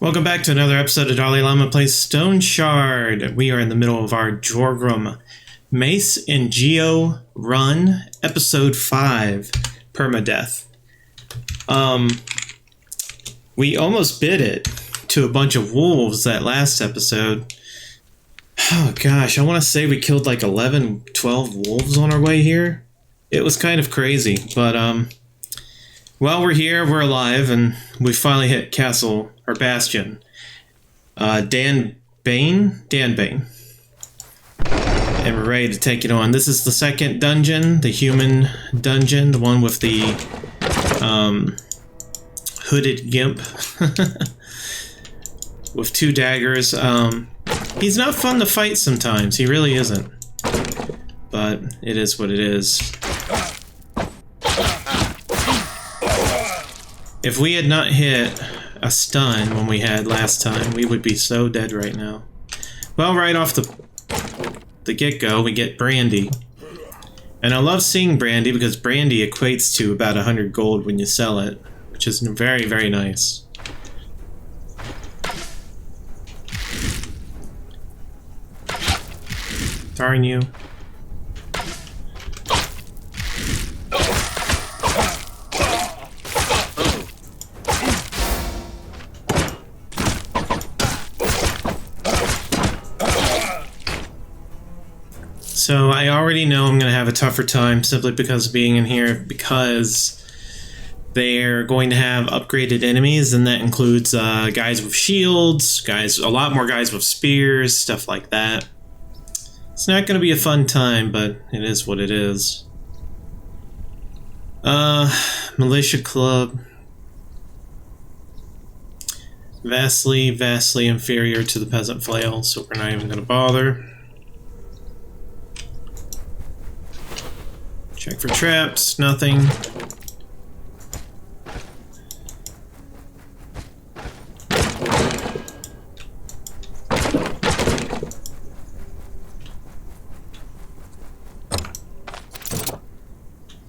Welcome back to another episode of DarLeeLlama Plays Stoneshard. We are in the middle of our Jorgrim Mace and Geo run, episode 5, Permadeath. We almost bit it to a bunch of wolves that last episode. Oh gosh, I want to say we killed like 11, 12 wolves on our way here. It was kind of crazy, but well, we're here, we're alive, and we finally hit Castle, or Bastion. Dan Bane? And we're ready to take it on. This is the second dungeon, the human dungeon, the one with the hooded gimp with 2 daggers. He's not fun to fight sometimes, he really isn't. But it is what it is. If we had not hit a stun when we had last time, we would be so dead right now. Well, right off the get-go, we get brandy. And I love seeing brandy because brandy equates to about 100 gold when you sell it, which is very, very nice. Darn you. So I already know I'm going to have a tougher time simply because of being in here, because they're going to have upgraded enemies, and that includes guys with shields, a lot more guys with spears, stuff like that. It's not going to be a fun time, but it is what it is. Militia Club. Vastly, vastly inferior to the Peasant Flail, so we're not even going to bother. Check for traps, nothing.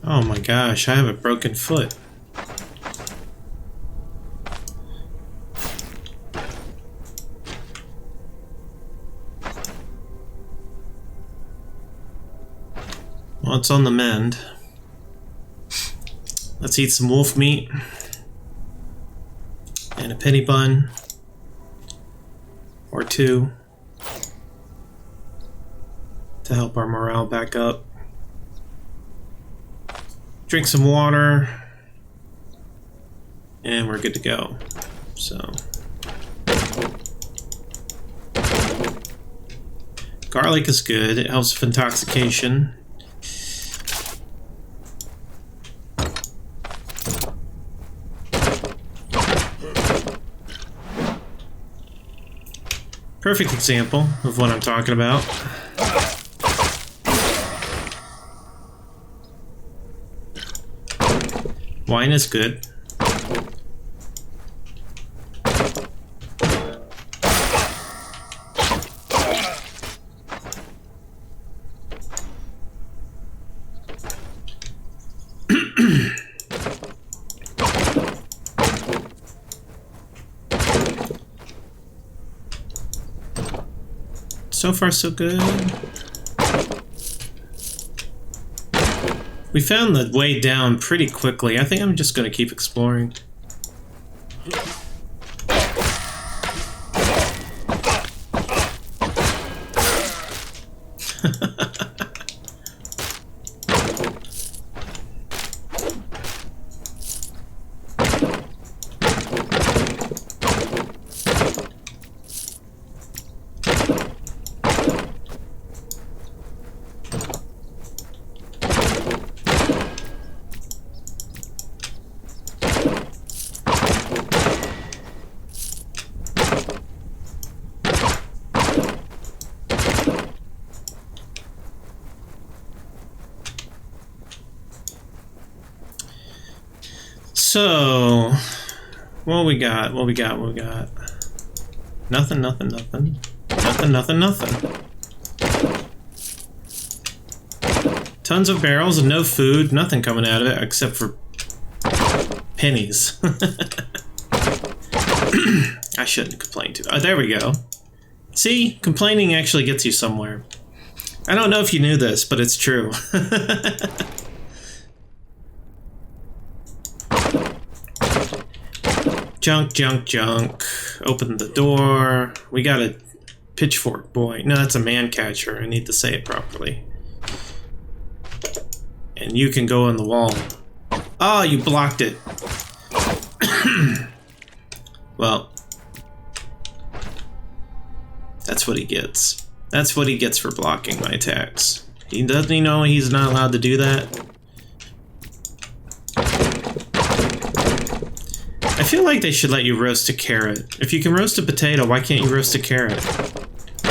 Oh my gosh, I have a broken foot. Well, it's on the mend. Let's eat some wolf meat. And a penny bun. Or 2. To help our morale back up. Drink some water. And we're good to go. So. Garlic is good. It helps with intoxication. Perfect example of what I'm talking about. Wine is good. So far, so good. We found the way down pretty quickly. I think I'm just going to keep exploring. So, what we got? Nothing. Tons of barrels and no food, nothing coming out of it except for pennies. I shouldn't complain too. Oh, there we go. See, complaining actually gets you somewhere. I don't know if you knew this, but it's true. Junk, junk, junk. Open the door. We got a pitchfork boy. No, that's a man catcher. I need to say it properly. And you can go on the wall. Oh, you blocked it. Well, that's what he gets. That's what he gets for blocking my attacks. Doesn't he know he's not allowed to do that? I feel like they should let you roast a carrot. If you can roast a potato, why can't you roast a carrot?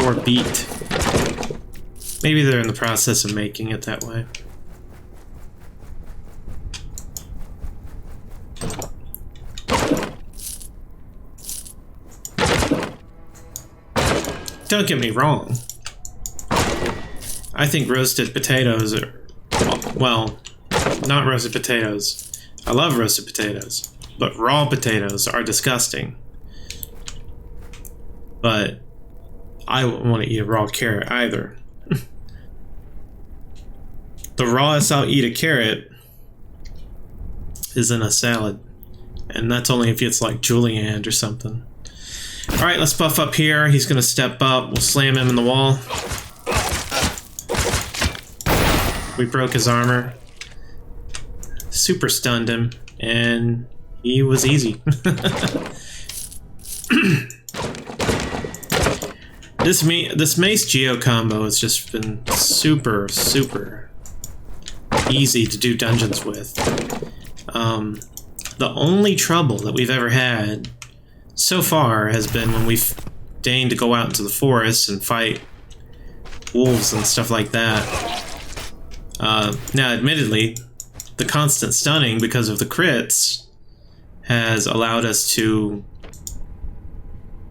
Or beet? Maybe they're in the process of making it that way. Don't get me wrong. I think roasted potatoes are, well, not roasted potatoes. I love roasted potatoes, but raw potatoes are disgusting. But I wouldn't want to eat a raw carrot either. The rawest I'll eat a carrot is in a salad. And that's only if it's like julienne or something. Alright, let's buff up here. He's gonna step up. We'll slam him in the wall. We broke his armor. Super stunned him. And he was easy. This Mace Geo combo has just been super, super easy to do dungeons with. The only trouble that we've ever had so far has been when we've deigned to go out into the forest and fight wolves and stuff like that. Now, admittedly, the constant stunning because of the crits has allowed us to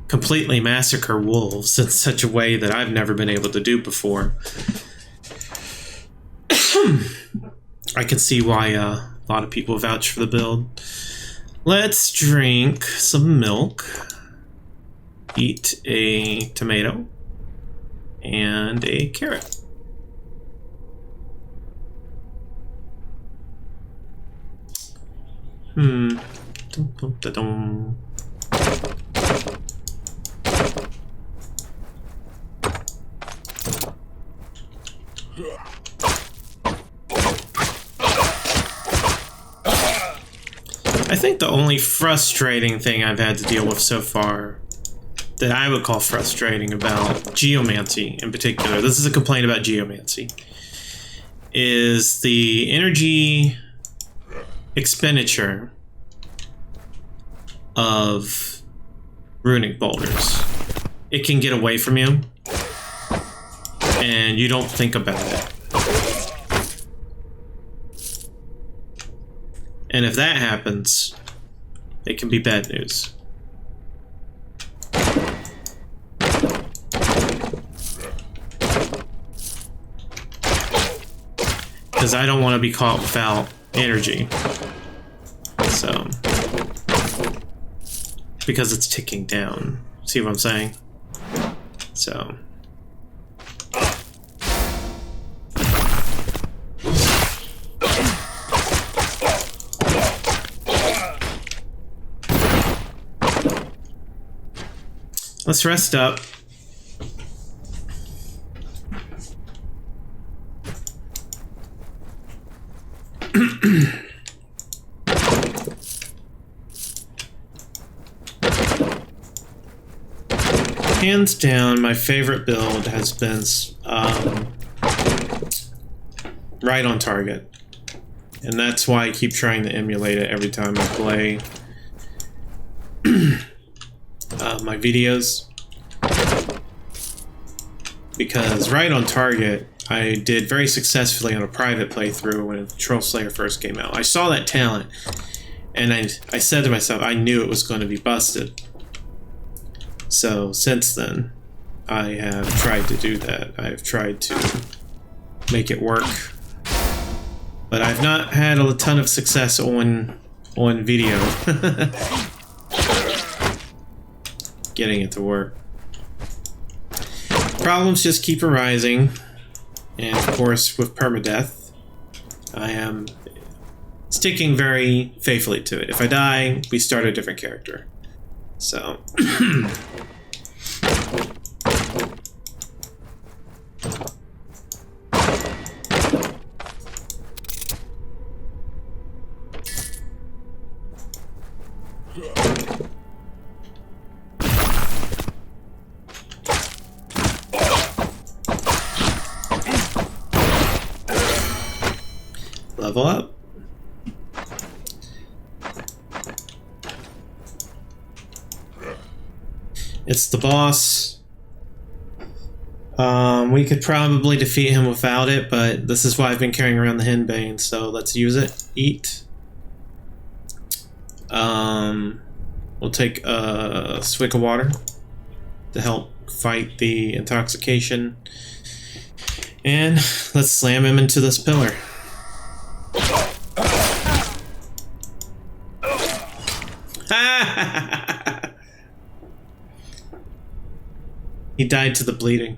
completely massacre wolves in such a way that I've never been able to do before. I can see why a lot of people vouch for the build. Let's drink some milk, eat a tomato, and a carrot. Dum, dum, da, dum. I think the only frustrating thing I've had to deal with so far that I would call frustrating about Geomancy in particular, this is a complaint about Geomancy, is the energy expenditure of runic boulders. It can get away from you, and you don't think about it. And if that happens, it can be bad news. Because I don't want to be caught without energy. So, because it's ticking down. See what I'm saying? So. Let's rest up. Hands down, my favorite build has been right on target. And that's why I keep trying to emulate it every time I play my videos, because right on target I did very successfully on a private playthrough when Trollslayer first came out. I saw that talent and I said to myself, I knew it was going to be busted. So since then I have tried to do that. I've tried to make it work, but I've not had a ton of success on video. getting it to work. Problems just keep arising. And of course, with Permadeath, I am sticking very faithfully to it. If I die, we start a different character. So... Level up. It's the boss. We could probably defeat him without it, but this is why I've been carrying around the henbane, so let's use it. Eat. We'll take a swig of water to help fight the intoxication. And let's slam him into this pillar. He died to the bleeding.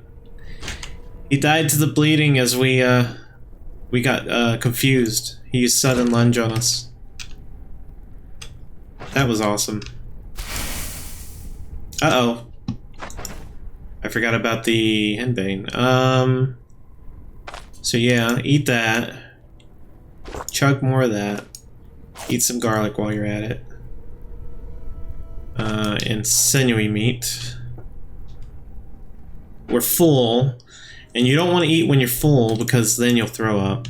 He died to the bleeding as we got confused. He used sudden lunge on us. That was awesome. Uh-oh. I forgot about the henbane. So yeah, eat that. Chug more of that. Eat some garlic while you're at it. And sinewy meat. We're full, and you don't want to eat when you're full because then you'll throw up.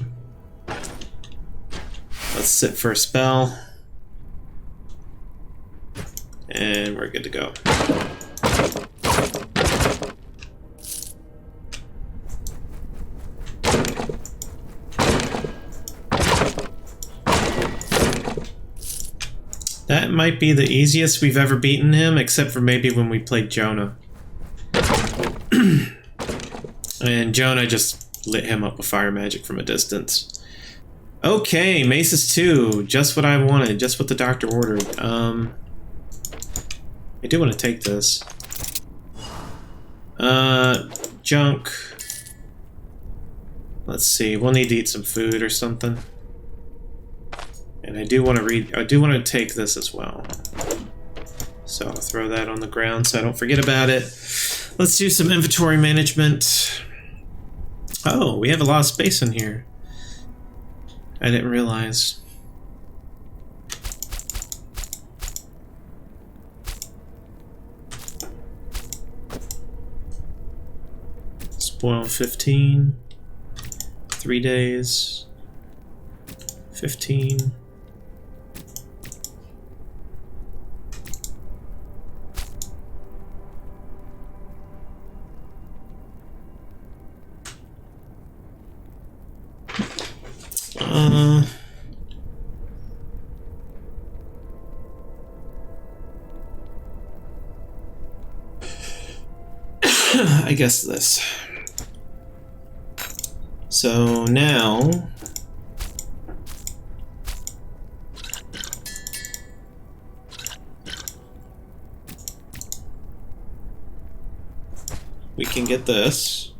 Let's sit for a spell. And we're good to go. That might be the easiest we've ever beaten him, except for maybe when we played Jonah. And Jonah just lit him up with fire magic from a distance. Okay, Maces 2. Just what I wanted. Just what the doctor ordered. I do want to take this. Junk. Let's see. We'll need to eat some food or something. And I do want to take this as well. So I'll throw that on the ground so I don't forget about it. Let's do some inventory management. Oh, we have a lot of space in here. I didn't realize. Spoil 15. 3 days. 15. I guess this. So now we can get this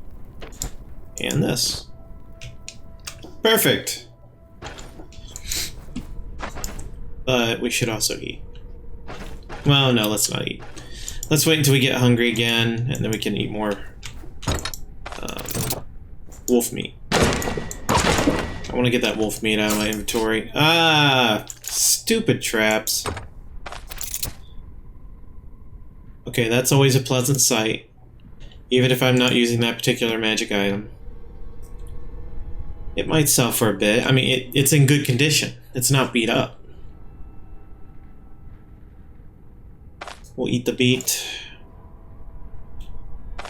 and this. Perfect. But we should also eat. Well, no, let's not eat. Let's wait until we get hungry again, and then we can eat more wolf meat. I want to get that wolf meat out of my inventory. Ah, stupid traps. Okay, that's always a pleasant sight, even if I'm not using that particular magic item. It might sell for a bit. I mean, it's in good condition. It's not beat up. We'll eat the beet.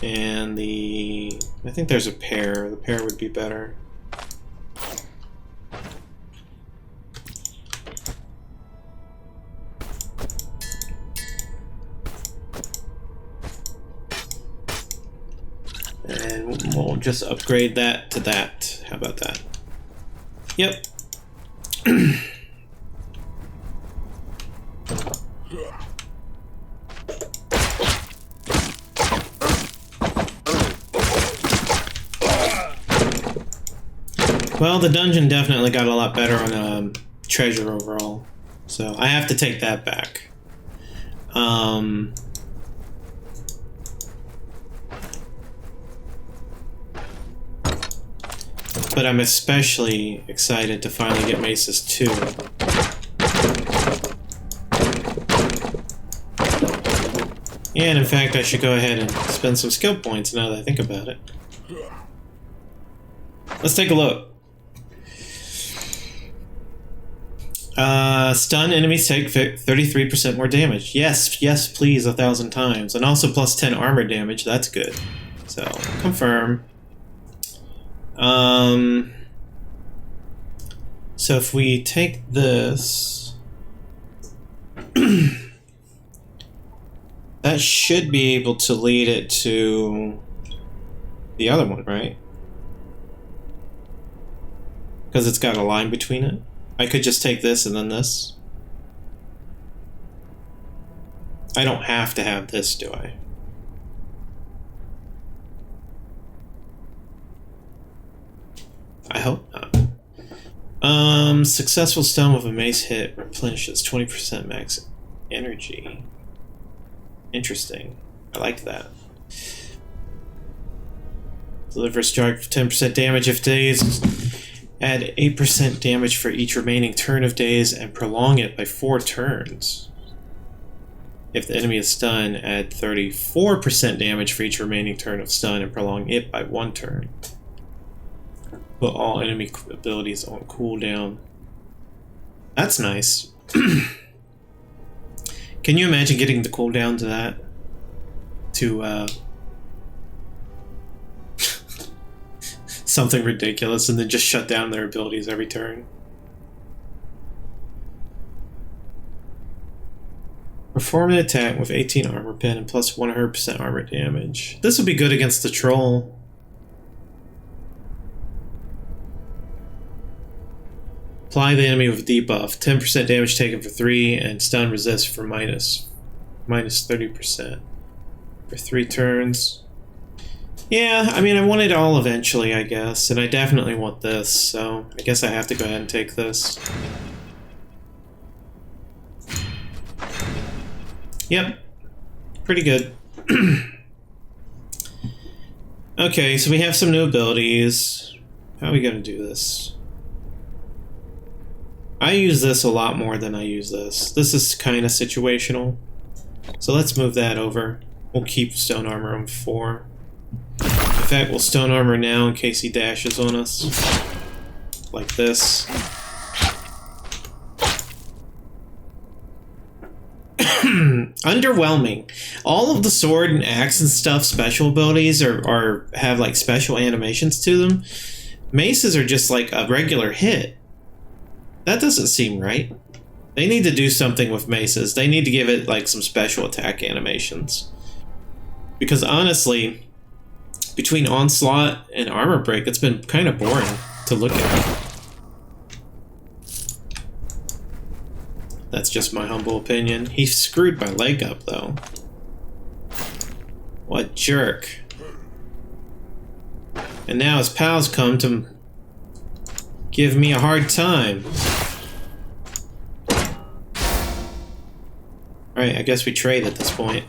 And I think there's a pear. The pear would be better. And we'll just upgrade that to that. How about that? Yep. Well, the dungeon definitely got a lot better on treasure overall, so I have to take that back. But I'm especially excited to finally get Mace's 2. And in fact, I should go ahead and spend some skill points now that I think about it. Let's take a look. Stun enemies take 33% more damage. Yes, yes, please, 1,000 times. And also plus 10 armor damage. That's good. So, confirm. So if we take this, that should be able to lead it to the other one, right? Because it's got a line between it. I could just take this and then this. I don't have to have this, do I? I hope not. Successful stun with a mace hit replenishes 20% max energy. Interesting. I like that. Delivers charge 10% damage if days. Add 8% damage for each remaining turn of days and prolong it by 4 turns. If the enemy is stunned, add 34% damage for each remaining turn of stun and prolong it by 1 turn. Put all enemy abilities on cooldown. That's nice. Can you imagine getting the cooldown to that? To, something ridiculous and then just shut down their abilities every turn. Perform an attack with 18 armor pen and plus 100% armor damage. This would be good against the troll. Apply the enemy with a debuff. 10% damage taken for 3 and stun resist for minus 30% for 3 turns. Yeah, I mean, I want it all eventually, I guess, and I definitely want this, so I guess I have to go ahead and take this. Yep, pretty good. Okay, so we have some new abilities. How are we going to do this? I use this a lot more than I use this. This is kind of situational. So let's move that over. We'll keep stone armor on 4. In fact, we'll stone armor now in case he dashes on us. Like this. Underwhelming. All of the sword and axe and stuff special abilities have like special animations to them. Maces are just like a regular hit. That doesn't seem right. They need to do something with maces. They need to give it like some special attack animations. Because honestly, between Onslaught and Armor Break, it's been kind of boring to look at. That's just my humble opinion. He screwed my leg up though. What jerk. And now his pals come to give me a hard time. Alright, I guess we trade at this point.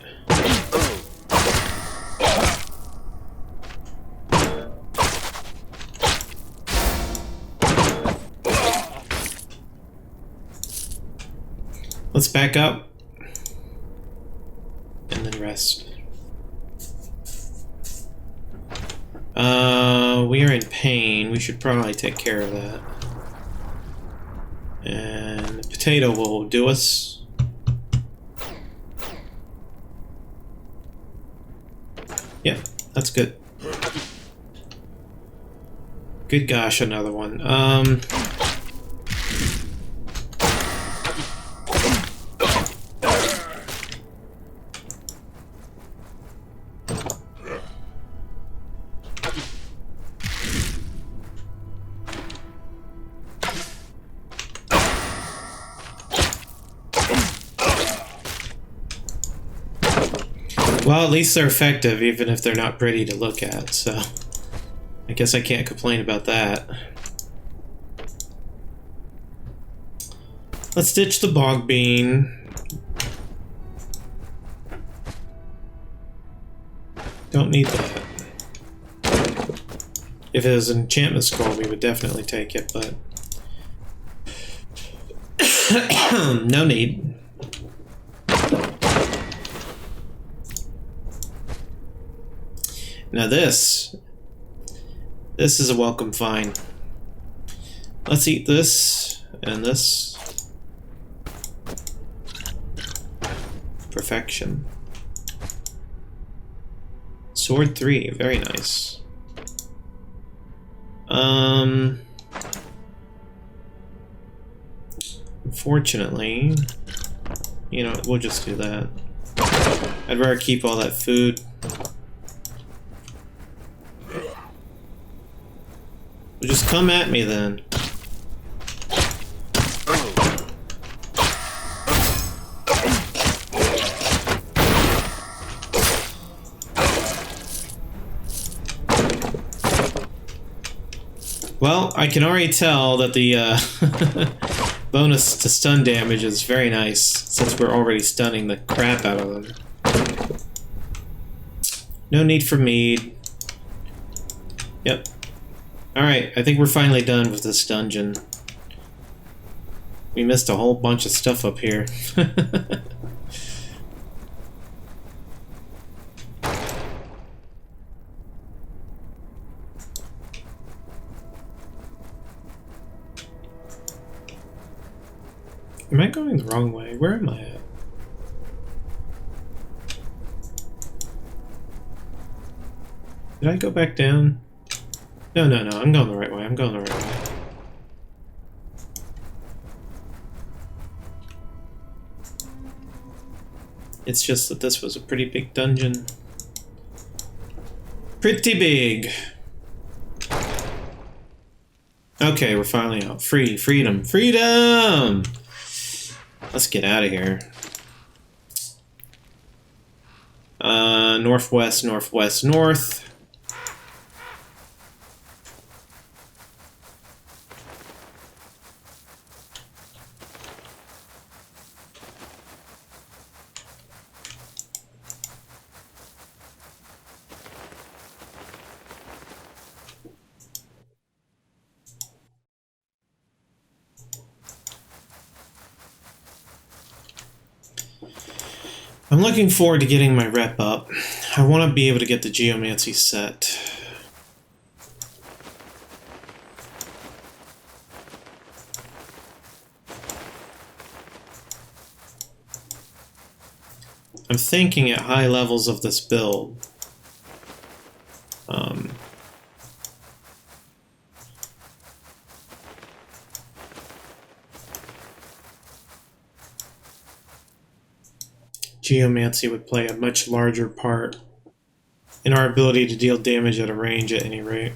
Let's back up. And then rest. We are in pain. We should probably take care of that. And the potato will do us. Yeah, that's good. Good gosh, another one. Well, at least they're effective, even if they're not pretty to look at, so I guess I can't complain about that. Let's ditch the bog bean. Don't need that. If it was an enchantment scroll, we would definitely take it, but no need. Now this is a welcome find. Let's eat this and this. Perfection. Sword 3, very nice. Unfortunately, you know, we'll just do that. I'd rather keep all that food. Well, just come at me then. Well, I can already tell that the bonus to stun damage is very nice, since we're already stunning the crap out of them. No need for mead. Yep. Alright, I think we're finally done with this dungeon. We missed a whole bunch of stuff up here. Am I going the wrong way? Where am I at? Did I go back down? No, no, no. I'm going the right way. I'm going the right way. It's just that this was a pretty big dungeon. Pretty big. Okay, we're finally out. Freedom. Freedom! Let's get out of here. Northwest, northwest, north. I'm looking forward to getting my rep up. I want to be able to get the Geomancy set. I'm thinking at high levels of this build. Geomancy would play a much larger part in our ability to deal damage at a range at any rate.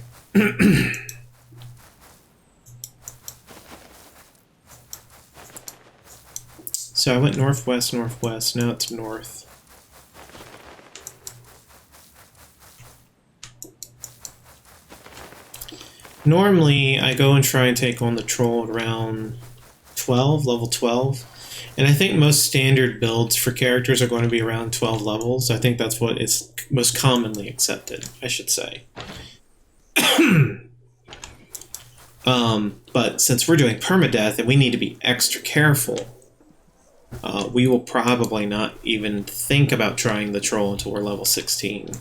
So I went northwest, northwest, now it's north. Normally I go and try and take on the troll around 12, level 12. And I think most standard builds for characters are going to be around 12 levels. I think that's what is most commonly accepted, I should say. But since we're doing permadeath and we need to be extra careful, we will probably not even think about trying the troll until we're level 16,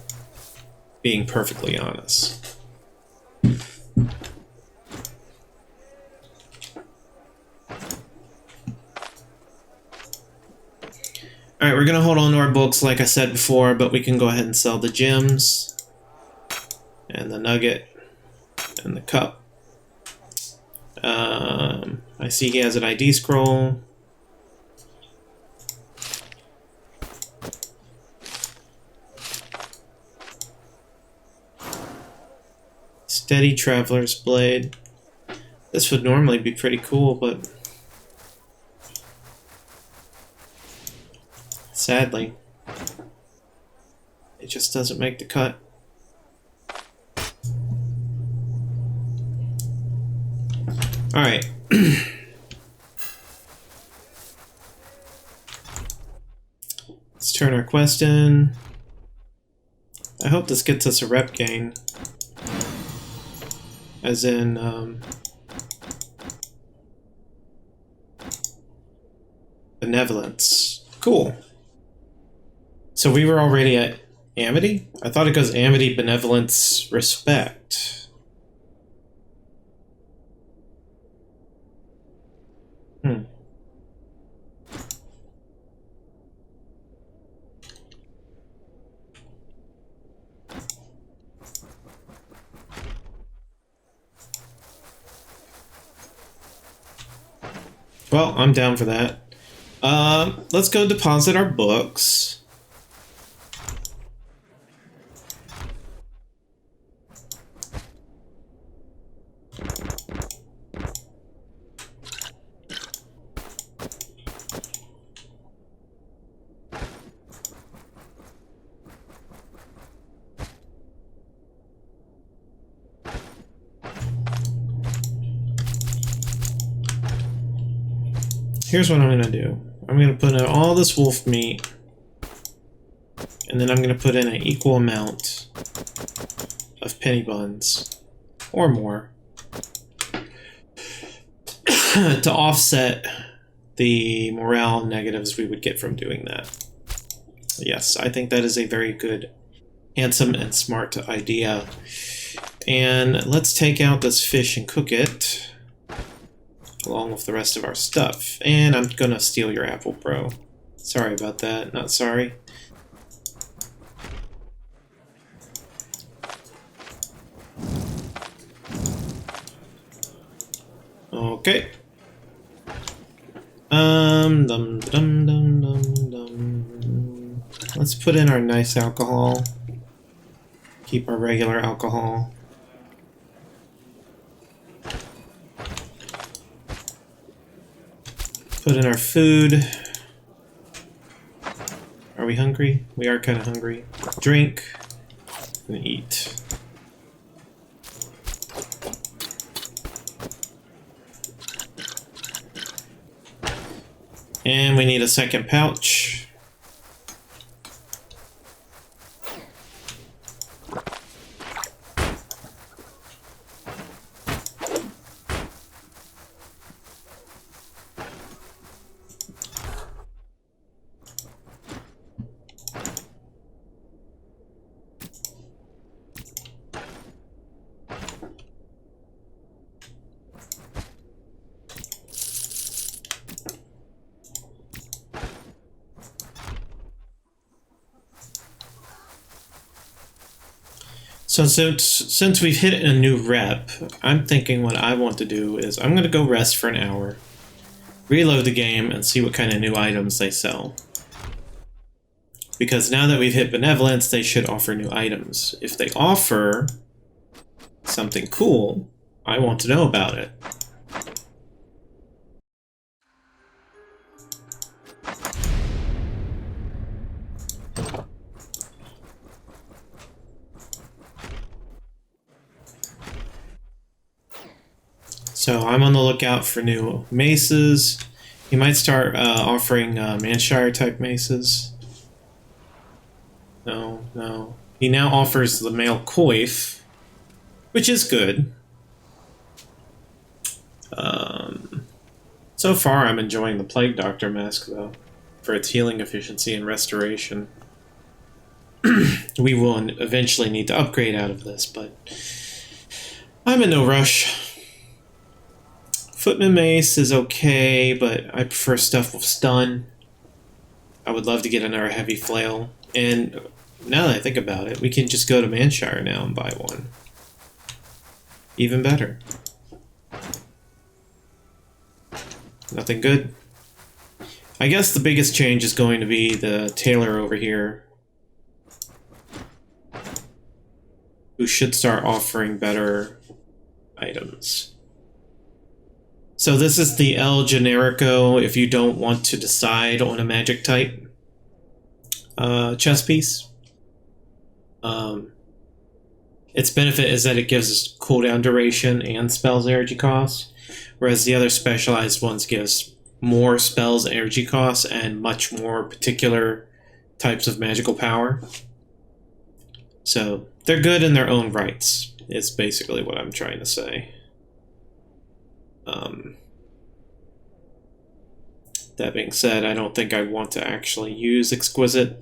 being perfectly honest. Alright, we're going to hold on to our books like I said before, but we can go ahead and sell the gems, and the nugget, and the cup. I see he has an ID scroll. Steady Traveler's Blade. This would normally be pretty cool, but sadly, it just doesn't make the cut. Alright. our quest in. I hope this gets us a rep gain. As in, benevolence. Cool. So we were already at Amity? I thought it goes Amity, Benevolence, Respect. Well, I'm down for that. Let's go deposit our books. Here's what I'm going to do. I'm going to put in all this wolf meat, and then I'm going to put in an equal amount of penny buns, or more, to offset the morale negatives we would get from doing that. Yes, I think that is a very good, handsome, and smart idea. And let's take out this fish and cook it along with the rest of our stuff. And I'm gonna steal your apple, bro. Sorry about that. Not sorry. Okay. Let's put in our nice alcohol. Keep our regular alcohol. Put in our food. Are we hungry? We are kind of hungry. Drink and eat. And we need a second pouch. So since we've hit a new rep, I'm thinking what I want to do is I'm going to go rest for an hour, reload the game, and see what kind of new items they sell. Because now that we've hit Benevolence, they should offer new items. If they offer something cool, I want to know about it. So I'm on the lookout for new maces. He might start offering Manshire type maces. No. He now offers the male coif, which is good. So far I'm enjoying the Plague Doctor mask though, for its healing efficiency and restoration. We will eventually need to upgrade out of this, but I'm in no rush. Footman Mace is okay, but I prefer stuff with stun. I would love to get another heavy flail. And now that I think about it, we can just go to Manshire now and buy one. Even better. Nothing good. I guess the biggest change is going to be the tailor over here, who should start offering better items. So this is the El Generico if you don't want to decide on a magic type chess piece. Its benefit is that it gives us cooldown duration and spells energy cost, whereas the other specialized ones gives more spells energy costs and much more particular types of magical power. So they're good in their own rights, is basically what I'm trying to say. That being said, I don't think I want to actually use Exquisite.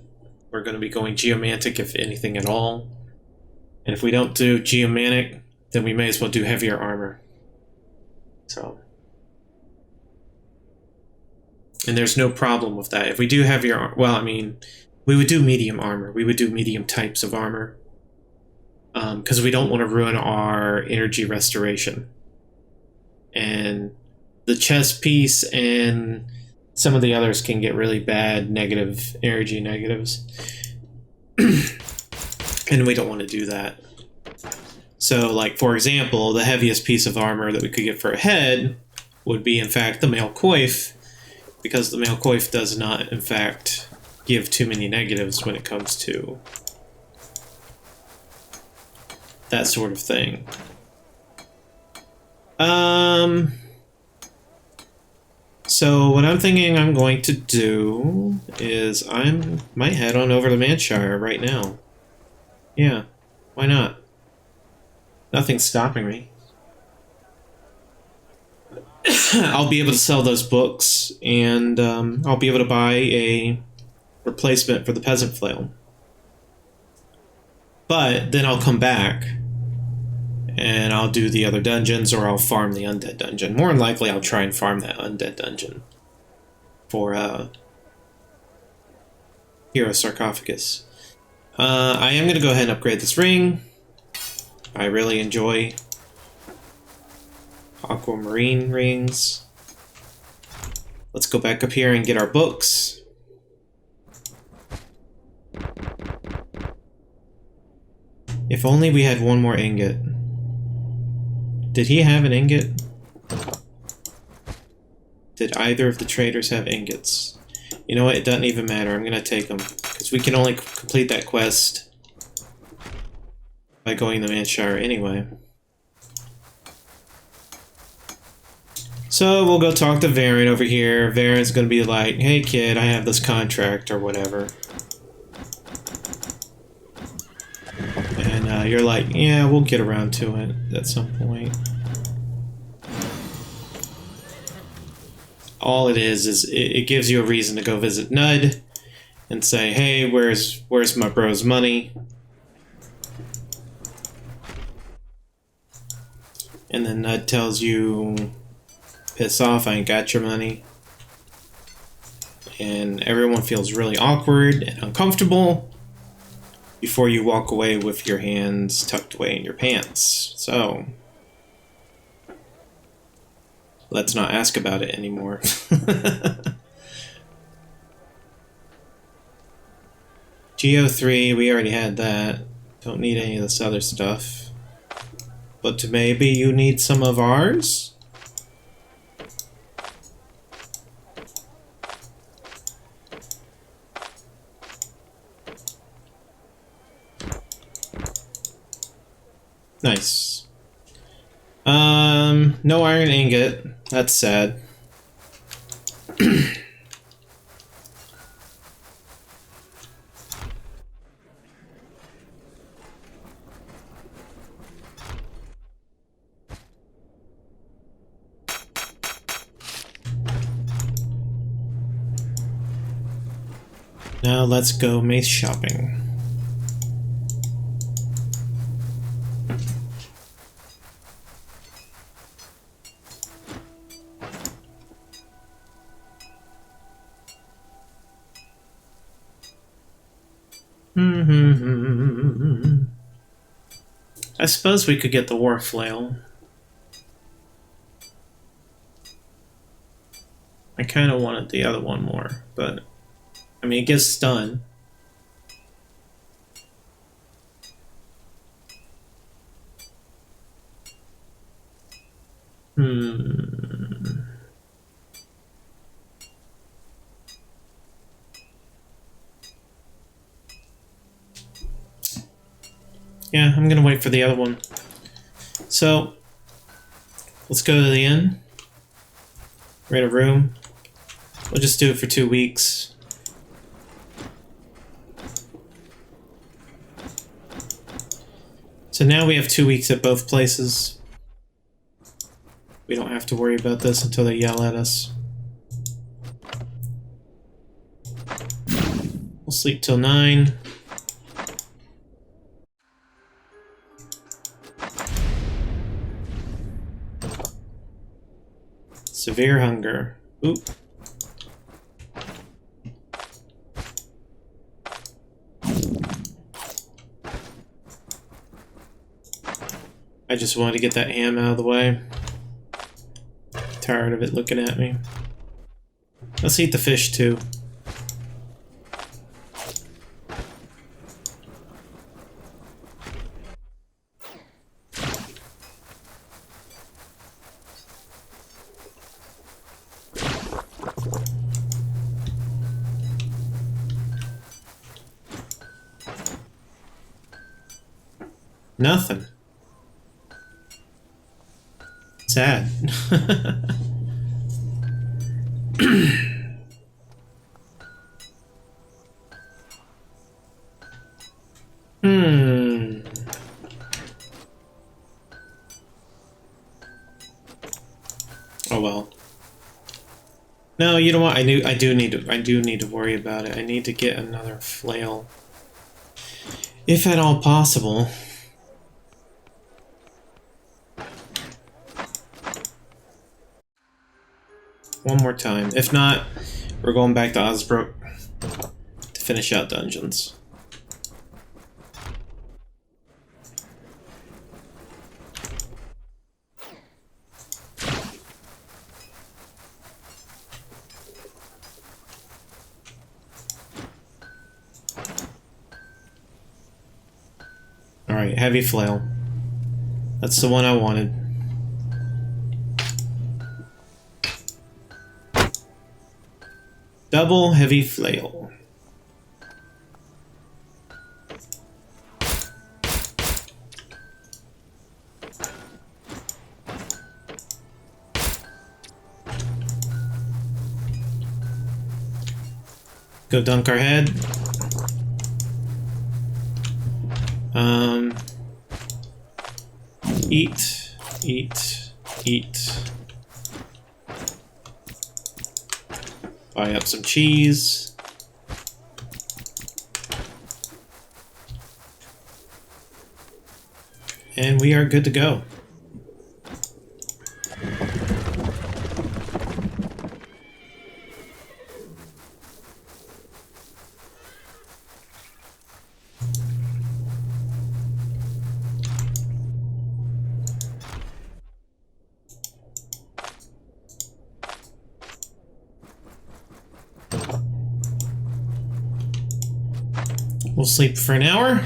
We're going to be going Geomantic, if anything at all. And if we don't do Geomantic, then we may as well do heavier armor. So. And there's no problem with that. If we do heavier armor, well, I mean, we would do medium armor. We would do medium types of armor. Because we don't want to ruin our energy restoration. And the chest piece and some of the others can get really bad negative energy negatives. And we don't want to do that. So, like, for example, the heaviest piece of armor that we could get for a head would be, in fact, the male coif, because the male coif does not, in fact, give too many negatives when it comes to that sort of thing. So what I'm thinking I'm going to do is I might head on over to Manshire right now. Yeah, why not? Nothing's stopping me. I'll be able to sell those books, and I'll be able to buy a replacement for the Peasant Flail. But then I'll come back, and I'll do the other dungeons, or I'll farm the Undead Dungeon. More than likely, I'll try and farm that Undead Dungeon for Hero Sarcophagus. I am going to go ahead and upgrade this ring. I really enjoy aquamarine rings. Let's go back up here and get our books. If only we had one more ingot. Did he have an ingot? Did either of the traders have ingots? You know what? It doesn't even matter. I'm going to take them. Because we can only complete that quest by going to Manshire anyway. So we'll go talk to Varen over here. Varen's going to be like, hey kid, I have this contract or whatever. And you're like, yeah, we'll get around to it at some point. All it is it gives you a reason to go visit Nud and say, hey, where's my bro's money? And then Nud tells you, piss off, I ain't got your money. And everyone feels really awkward and uncomfortable before you walk away with your hands tucked away in your pants. So let's not ask about it anymore. Geo 3, we already had that. Don't need any of this other stuff. But maybe you need some of ours? Nice. No iron ingot. That's sad. Now let's go Mace shopping. I suppose we could get the war flail. I kind of wanted the other one more, but I mean, it gives stun. Yeah, I'm gonna wait for the other one. So, let's go to the inn. Rent a room. We'll just do it for 2 weeks. So now we have 2 weeks at both places. We don't have to worry about this until they yell at us. We'll sleep till 9. Severe hunger. Oop. I just wanted to get that ham out of the way. Tired of it looking at me. Let's eat the fish too. Nothing. Sad. Oh well. No, you know what? I do need to worry about it. I need to get another flail, if at all possible. One more time. If not, we're going back to Osbrook to finish out dungeons. Alright, heavy flail. That's the one I wanted. Double heavy flail. Go dunk our head. Eat. Buy up some cheese. And we are good to go. We'll sleep for an hour,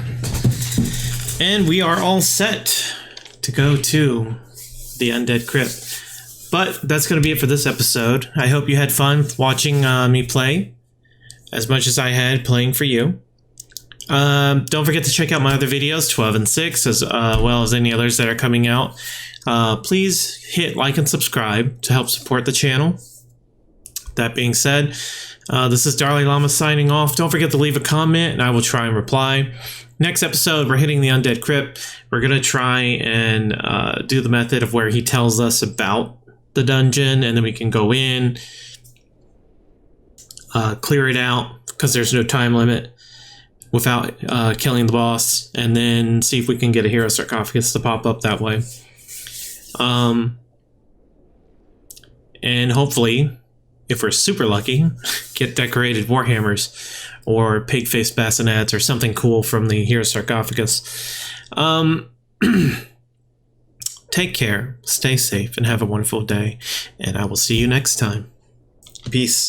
and we are all set to go to the Undead Crypt. But that's going to be it for this episode. I hope you had fun watching me play, as much as I had playing for you. Don't forget to check out my other videos, 12 and 6, as well as any others that are coming out. Please hit like and subscribe to help support the channel. That being said, this is DarLeeLlama signing off. Don't forget to leave a comment and I will try and reply. Next episode, we're hitting the Undead Crypt. We're going to try and do the method of where he tells us about the dungeon, and then we can go in, clear it out because there's no time limit without killing the boss, and then see if we can get a hero sarcophagus to pop up that way. And hopefully, if we're super lucky, get decorated warhammers or pig-faced bassinets or something cool from the hero sarcophagus. Take care, stay safe, and have a wonderful day. And I will see you next time. Peace.